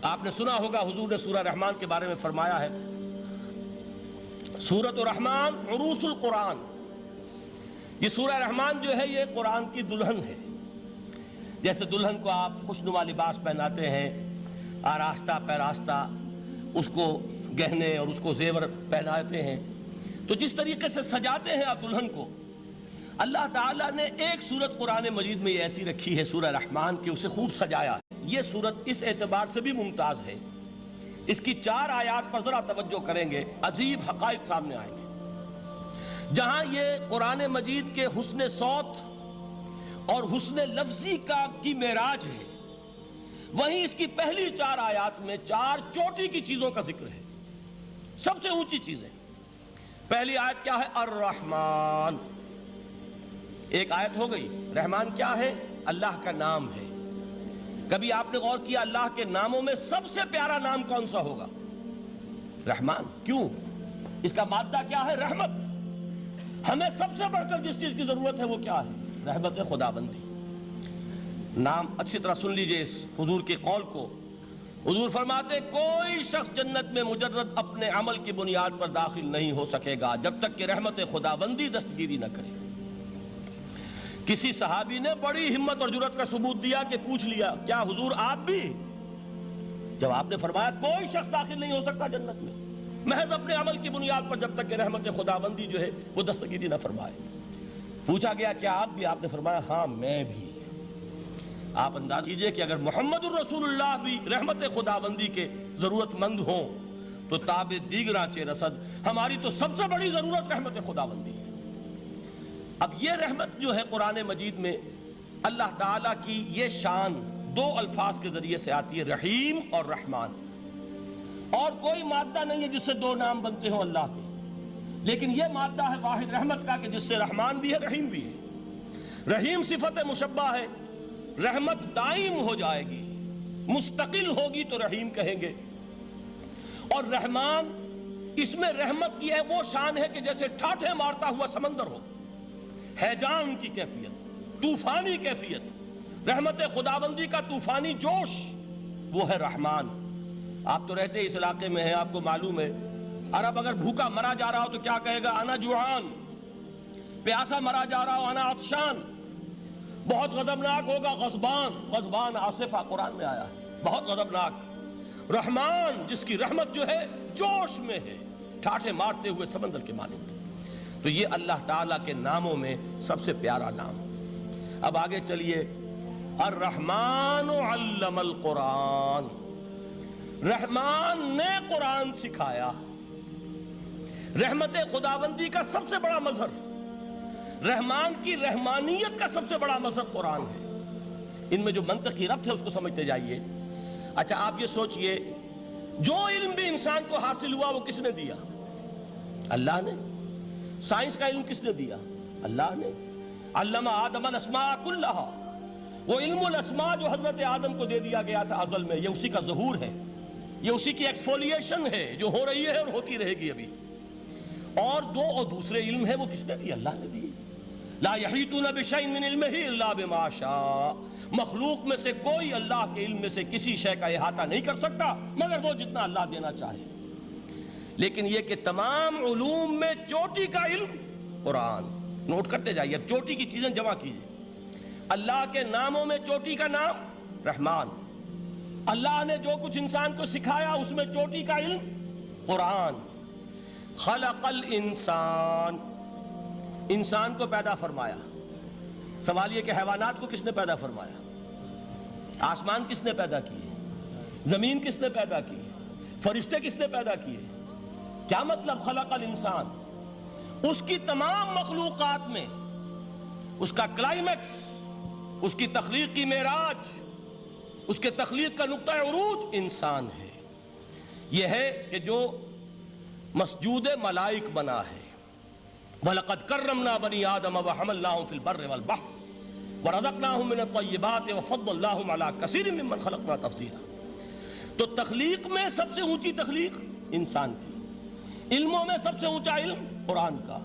آپ نے سنا ہوگا حضور نے سورہ رحمان کے بارے میں فرمایا ہے، سورۃ الرحمن عروس القرآن. یہ سورہ رحمان جو ہے یہ قرآن کی دلہن ہے. جیسے دلہن کو آپ خوشنما لباس پہناتے ہیں، آراستہ پیراستہ اس کو گہنے اور اس کو زیور پہناتے ہیں، تو جس طریقے سے سجاتے ہیں آپ دلہن کو، اللہ تعالیٰ نے ایک سورت قرآن مجید میں یہ ایسی رکھی ہے سورہ رحمان کہ اسے خوب سجایا. یہ سورت اس اعتبار سے بھی ممتاز ہے، اس کی 4 آیات پر ذرا توجہ کریں گے، عجیب حقائق سامنے آئیں گے. جہاں یہ قرآن مجید کے حسن صوت اور حسن لفظی کی معراج ہے، وہیں اس کی پہلی 4 آیات میں 4 چوٹی کی چیزوں کا ذکر ہے، سب سے اونچی چیزیں. پہلی آیت کیا ہے؟ الرحمن. ایک آیت ہو گئی. رحمان کیا ہے؟ اللہ کا نام ہے. کبھی آپ نے غور کیا اللہ کے ناموں میں سب سے پیارا نام کون سا ہوگا؟ رحمان. کیوں؟ اس کا مادہ کیا ہے؟ رحمت. ہمیں سب سے بڑھ کر جس چیز کی ضرورت ہے وہ کیا ہے؟ رحمت خداوندی. نام اچھی طرح سن لیجئے اس حضور کے قول کو. حضور فرماتے کوئی شخص جنت میں مجرد اپنے عمل کی بنیاد پر داخل نہیں ہو سکے گا جب تک کہ رحمت خداوندی دستگیری نہ کرے. کسی صحابی نے بڑی ہمت اور جرأت کا ثبوت دیا کہ پوچھ لیا کیا حضور آپ بھی؟ جب آپ نے فرمایا کوئی شخص داخل نہیں ہو سکتا جنت میں محض اپنے عمل کی بنیاد پر جب تک کہ رحمت خداوندی جو ہے وہ دستگیری نہ فرمائے. پوچھا گیا کیا آپ بھی؟ آپ نے فرمایا ہاں میں بھی. آپ انداز کیجئے کہ اگر محمد الرسول اللہ بھی رحمت خداوندی کے ضرورت مند ہوں تو تاب دیگراں چے رسد ہماری تو سب سے بڑی ضرورت رحمت خداوندی ہے. اب یہ رحمت جو ہے قرآن مجید میں اللہ تعالیٰ کی یہ شان 2 الفاظ کے ذریعے سے آتی ہے، رحیم اور رحمان. اور کوئی مادہ نہیں ہے جس سے 2 نام بنتے ہوں اللہ کے، لیکن یہ مادہ ہے واحد رحمت کا کہ جس سے رحمان بھی ہے رحیم بھی ہے. رحیم صفت مشبہ ہے، رحمت دائم ہو جائے گی، مستقل ہوگی تو رحیم کہیں گے. اور رحمان اس میں رحمت کی ہے وہ شان ہے کہ جیسے ٹھاٹھے مارتا ہوا سمندر ہو، ہیجان کی کیفیت، طوفانی کیفیت، رحمت خداوندی کا طوفانی جوش، وہ ہے رحمان. آپ تو رہتے اس علاقے میں ہیں، آپ کو معلوم ہے عرب اگر بھوکا مرا جا رہا ہو تو کیا کہے گا؟ انا جوعان. پیاسا مرا جا رہا ہو انا عطشان. بہت غضبناک ہوگا غضبان. غضبان آصفہ قرآن میں آیا ہے، بہت غضبناک. رحمان جس کی رحمت جو ہے جوش میں ہے، ٹھاٹھے مارتے ہوئے سمندر کے مانند. تو یہ اللہ تعالیٰ کے ناموں میں سب سے پیارا نام. اب آگے چلیے. الرحمن علم القرآن. رحمان نے قرآن سکھایا. رحمت خداوندی کا سب سے بڑا مظہر، رحمان کی رحمانیت کا سب سے بڑا مظہر قرآن ہے. ان میں جو منطقی ربط ہے اس کو سمجھتے جائیے. اچھا آپ یہ سوچئے جو علم بھی انسان کو حاصل ہوا وہ کس نے دیا؟ اللہ نے. سائنس کا علم کس نے دیا؟ اللہ نے. علم آدم الاسماء کلہا. وہ علم الاسماء جو حضرت آدم کو دے دیا گیا تھا ازل میں، یہ اسی کا ظہور ہے، یہ اسی کی ایکسفولیشن ہے جو ہو رہی ہے اور ہوتی رہے گی ابھی. اور دوسرے علم ہے وہ کس نے دی؟ اللہ نے دی. لا یحیطون بشیء من علمہ الا بما شاء. مخلوق میں سے کوئی اللہ کے علم میں سے کسی شے کا احاطہ نہیں کر سکتا مگر وہ جتنا اللہ دینا چاہے. لیکن یہ کہ تمام علوم میں چوٹی کا علم قرآن. نوٹ کرتے جائیے، اب چوٹی کی چیزیں جمع کیجئے. اللہ کے ناموں میں چوٹی کا نام رحمان. اللہ نے جو کچھ انسان کو سکھایا اس میں چوٹی کا علم قرآن. خلق الانسان. انسان کو پیدا فرمایا. سوال یہ کہ حیوانات کو کس نے پیدا فرمایا؟ آسمان کس نے پیدا کیے؟ زمین کس نے پیدا کی؟ فرشتے کس نے پیدا کیے؟ کیا مطلب خلق الانسان؟ اس کی تمام مخلوقات میں اس کا کلائمیکس، اس کی تخلیق کی معراج، اس کے تخلیق کا نقطہ عروج انسان ہے. یہ ہے کہ جو مسجود ملائک بنا ہے. وَلَقَدْ كَرَّمْنَا بَنِي آدَمَ وَحَمَلْنَاهُمْ فِي الْبَرِّ وَالْبَحْرِ وَرَزَقْنَاهُمْ مِنَ الطَّيِّبَاتِ وَفَضَّلْنَاهُمْ عَلَى كَثِيرٍ مِّمَّنْ خَلَقْنَا تَفْضِيلًا. تو تخلیق میں سب سے اونچی تخلیق انسان کی، علموں میں سب سے اونچا علم قرآن کا.